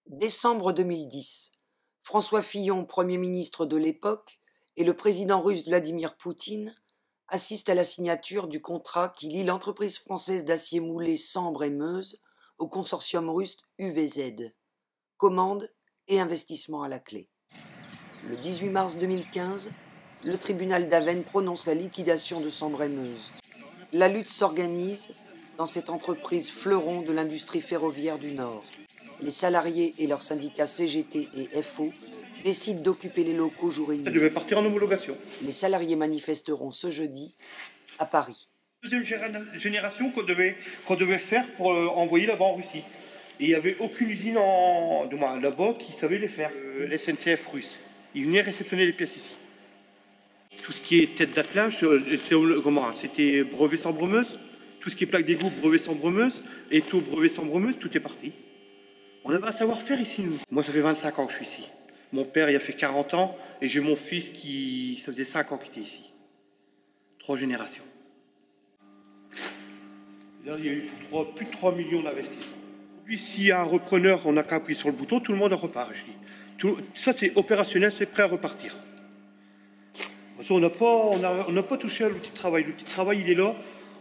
Décembre 2010. François Fillon, Premier ministre de l'époque, et le président russe Vladimir Poutine assistent à la signature du contrat qui lie l'entreprise française d'acier moulé Sambre et Meuse au consortium russe UVZ. Commande et investissement à la clé. Le 18 mars 2015, le tribunal d'Avesnes prononce la liquidation de Sambre et Meuse. La lutte s'organise dans cette entreprise fleuron de l'industrie ferroviaire du Nord. Les salariés et leurs syndicats CGT et FO décident d'occuper les locaux jour et nuit. Ça devait partir en homologation. Les salariés manifesteront ce jeudi à Paris. Deuxième génération qu'on devait faire pour envoyer là-bas en Russie. Et il n'y avait aucune usine là-bas qui savait les faire. L'SNCF russe. Ils venaient réceptionner les pièces ici. Tout ce qui est tête d'attelage, c'était brevet Sambre-Meuse. Tout ce qui est plaque d'égout, brevet Sambre-Meuse. Étau, brevet Sambre-Meuse, tout est parti. On avait un savoir-faire ici, nous. Moi, ça fait 25 ans que je suis ici. Mon père, il a fait 40 ans, et j'ai mon fils qui, ça faisait 5 ans qu'il était ici. 3 générations. Là, il y a eu plus de 3 millions d'investissements. Puis, s'il y a un repreneur, on n'a qu'à appuyer sur le bouton, tout le monde repart. Ça, c'est opérationnel, c'est prêt à repartir. On n'a pas touché à l'outil de travail. L'outil de travail, il est là.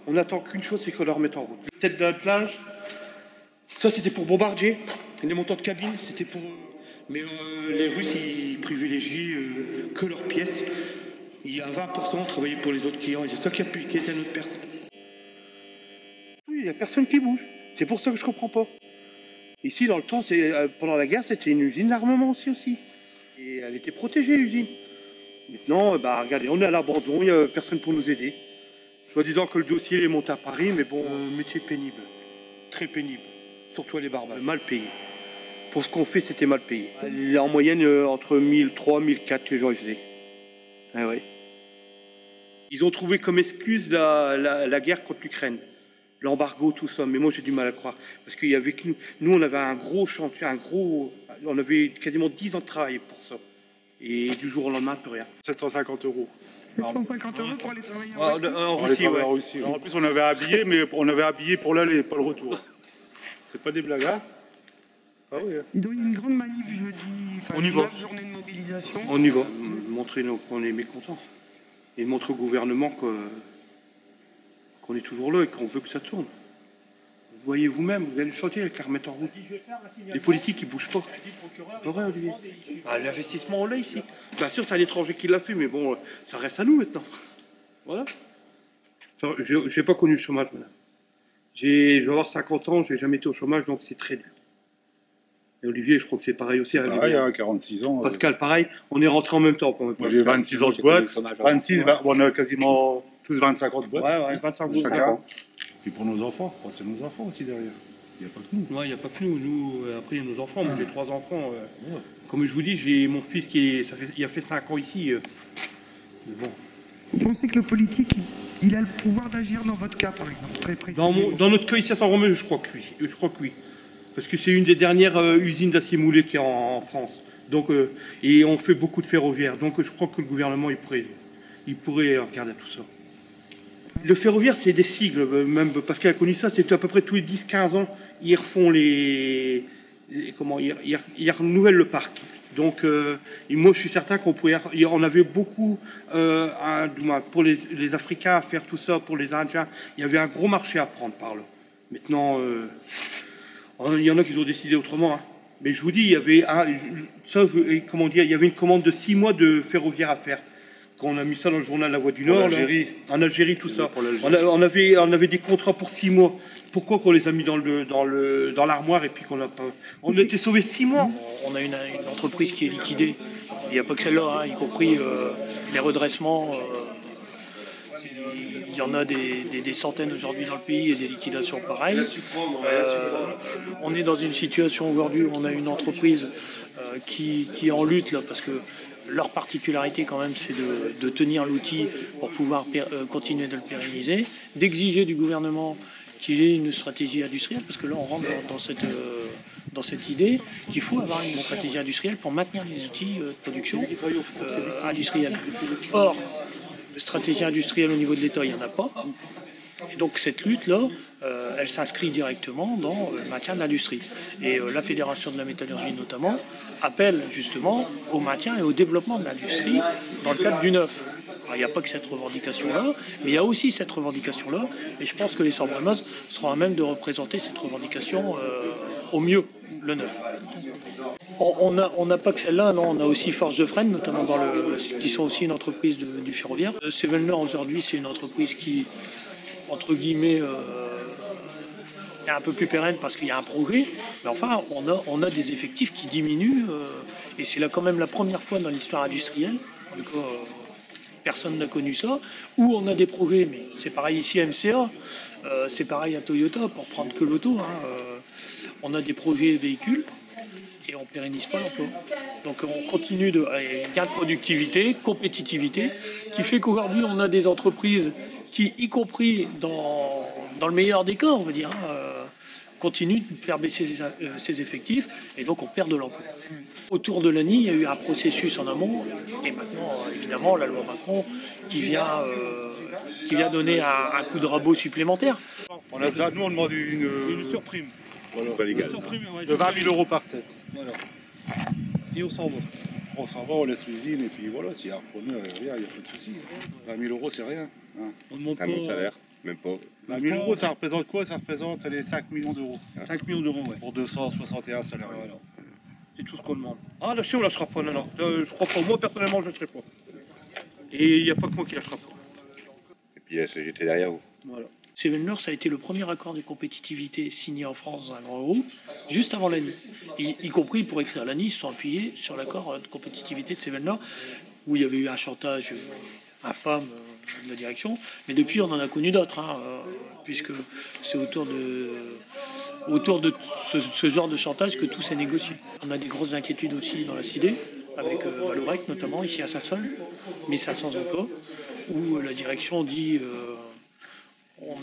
On n'attend qu'une chose, c'est qu'on le remette en route. Tête d'attelage, ça, c'était pour Bombardier. Les montants de cabine, c'était pour... Mais les Russes, ils privilégient que leurs pièces. Il y a 20% travaillé pour les autres clients. Et c'est ça qui était à notre perte. Oui, il n'y a personne qui bouge. C'est pour ça que je ne comprends pas. Ici, dans le temps, pendant la guerre, c'était une usine d'armement aussi. Et elle était protégée, l'usine. Maintenant, regardez, on est à l'abandon, il n'y a personne pour nous aider. Soit disant que le dossier est monté à Paris, mais bon, métier pénible. Très pénible. Surtout les barbares, mal payés. Pour ce qu'on fait, c'était mal payé. En moyenne, entre 1003 et 1004, les gens y faisaient. Ah ouais. Ils ont trouvé comme excuse la guerre contre l'Ukraine. L'embargo, tout ça. Mais moi, j'ai du mal à croire. Parce qu'il y avait que nous, on avait un gros chantier, on avait quasiment 10 ans de travail pour ça. Et du jour au lendemain, plus rien. 750 €. 750 € pour aller travailler en Russie. En plus, on avait habillé, mais on avait habillé pour l'aller, pas le retour. C'est pas des blagues, hein? Ah oui. Il doit y avoir une grande manif jeudi, on y va. 9 journées de mobilisation. On y va. Montrer qu'on est mécontents. Et montrer au gouvernement qu'on est toujours là et qu'on veut que ça tourne. Vous voyez vous-même, vous allez le chantier avec la remettre en route. Les politiques, ils ne bougent pas. C'est vrai, Olivier. L'investissement, on l'a ici. Bien sûr, c'est un étranger qui l'a fait, mais bon, ça reste à nous maintenant. Voilà. Je n'ai pas connu le chômage, madame. Je vais avoir 50 ans, je n'ai jamais été au chômage, donc c'est très dur. Et Olivier, je crois que c'est pareil aussi. Pareil, à 46 ans. Pascal, pareil, on est rentré en même temps. Moi, j'ai 26 ans de boîte. 26, on a quasiment tous 25 ans de boîte. Ouais, 25 ans chacun. Et pour nos enfants, c'est nos enfants aussi derrière. Il n'y a pas que nous. Ouais, il n'y a pas que nous. Nous, après, il y a nos enfants. Moi, j'ai 3 enfants. Comme je vous dis, j'ai mon fils il a fait 5 ans ici. Mais bon. Vous pensez que le politique, il a le pouvoir d'agir dans votre cas, par exemple, très précisément? Dans notre cas ici à Sambre-Meuse, je crois que oui. Parce que c'est une des dernières usines d'acier moulé qui est en France. Donc, et on fait beaucoup de ferroviaire. Donc je crois que le gouvernement, il pourrait regarder tout ça. Le ferroviaire, c'est des sigles, même Pascal a connu ça, c'est à peu près tous les 10-15 ans, ils refont ils renouvellent le parc. Donc moi je suis certain on avait beaucoup pour les Africains à faire tout ça, pour les Indiens, il y avait un gros marché à prendre par là. Maintenant, il y en a qui ont décidé autrement. Hein. Mais je vous dis, il y avait il y avait une commande de 6 mois de ferroviaire à faire. Quand on a mis ça dans le journal La Voix du Nord, en Algérie, tout ça. On avait des contrats pour 6 mois. Pourquoi qu'on les a mis dans l'armoire et puis qu'on n'a pas... On a été sauvés 6 mois. On a une entreprise qui est liquidée. Il n'y a pas que celle-là, hein, y compris les redressements. Il y en a des centaines aujourd'hui dans le pays et des liquidations pareilles. On est dans une situation aujourd'hui où on a une entreprise qui est en lutte là, parce que leur particularité quand même c'est de tenir l'outil pour pouvoir continuer de le pérenniser, d'exiger du gouvernement qu'il ait une stratégie industrielle, parce que là on rentre dans cette idée qu'il faut avoir une stratégie industrielle pour maintenir les outils de production industrielle. Or, stratégie industrielle au niveau de l'État, il n'y en a pas. Et donc cette lutte-là, elle s'inscrit directement dans le maintien de l'industrie. Et la Fédération de la métallurgie notamment appelle justement au maintien et au développement de l'industrie dans le cadre du neuf. Alors, il n'y a pas que cette revendication-là, mais il y a aussi cette revendication-là, et je pense que les Sambremeuses seront à même de représenter cette revendication au mieux, le neuf. On n'a pas que celle-là, non, on a aussi Forge de Fresnes, notamment qui sont aussi une entreprise du ferroviaire. Sevenor aujourd'hui, c'est une entreprise qui, entre guillemets, est un peu plus pérenne parce qu'il y a un progrès. Mais enfin, on a des effectifs qui diminuent, et c'est là quand même la première fois dans l'histoire industrielle. En tout cas, personne n'a connu ça, où on a des progrès, mais c'est pareil ici à MCA, c'est pareil à Toyota, pour prendre que l'auto. On a des projets véhicules et on ne pérennise pas l'emploi. Donc on continue gain de productivité, compétitivité, qui fait qu'aujourd'hui on a des entreprises qui, y compris dans le meilleur des cas, on va dire, continuent de faire baisser ses effectifs et donc on perd de l'emploi. Autour de l'ANI, il y a eu un processus en amont et maintenant, évidemment, la loi Macron qui vient donner un coup de rabot supplémentaire. Nous, on demande une surprime. Voilà. Une surprime, ouais, de 20 000 € par tête. Voilà. Et on s'en va. On s'en va, on laisse l'usine et puis voilà, s'il y a un preneur, il n'y a pas de souci. 20 000 €, c'est rien. Hein. On demande pas mon salaire, même pas. 20 000 €, ça représente quoi? Ça représente les 5 millions d'euros. 5 millions d'euros, ouais. Pour 261 salariés. Voilà. C'est tout ce qu'on demande. Ah, lâcher, on lâchera pas, non. Je crois pas. Moi, personnellement, je ne lâcherai pas. Et il n'y a pas que moi qui lâchera pas. Et puis, j'étais derrière vous. Voilà. Sevenor, ça a été le premier accord de compétitivité signé en France dans un grand groupe, juste avant l'ANI. Y compris pour écrire l'ANI, ils se sont appuyés sur l'accord de compétitivité de Sevenor, où il y avait eu un chantage infâme de la direction. Mais depuis, on en a connu d'autres, puisque c'est autour de ce genre de chantage que tout s'est négocié. On a des grosses inquiétudes aussi dans la CIDE, avec Valorec notamment, ici à Saint-Saul, 1500 emplois, où la direction dit... On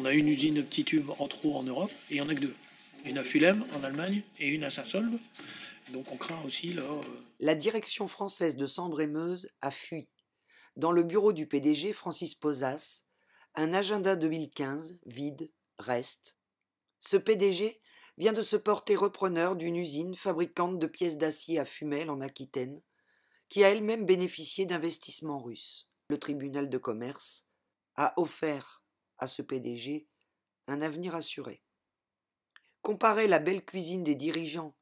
a une usine de petits tubes en trop en Europe, et il n'y en a que deux. Une à Fulham, en Allemagne, et une à Saint-Saulve. Donc on craint aussi là... La direction française de Sambre-et-Meuse a fui. Dans le bureau du PDG, Francis Posas, un agenda 2015, vide, reste. Ce PDG vient de se porter repreneur d'une usine fabricante de pièces d'acier à Fumel, en Aquitaine, qui a elle-même bénéficié d'investissements russes. Le tribunal de commerce a offert à ce PDG un avenir assuré. Comparer la belle cuisine des dirigeants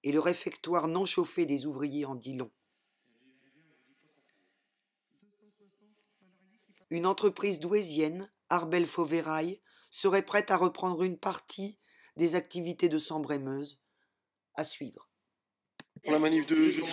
et le réfectoire non chauffé des ouvriers en dit long. Une entreprise douaisienne, Arbel Fauverail, serait prête à reprendre une partie des activités de Sambre-et-Meuse. À suivre. Pour la manif de jeudi.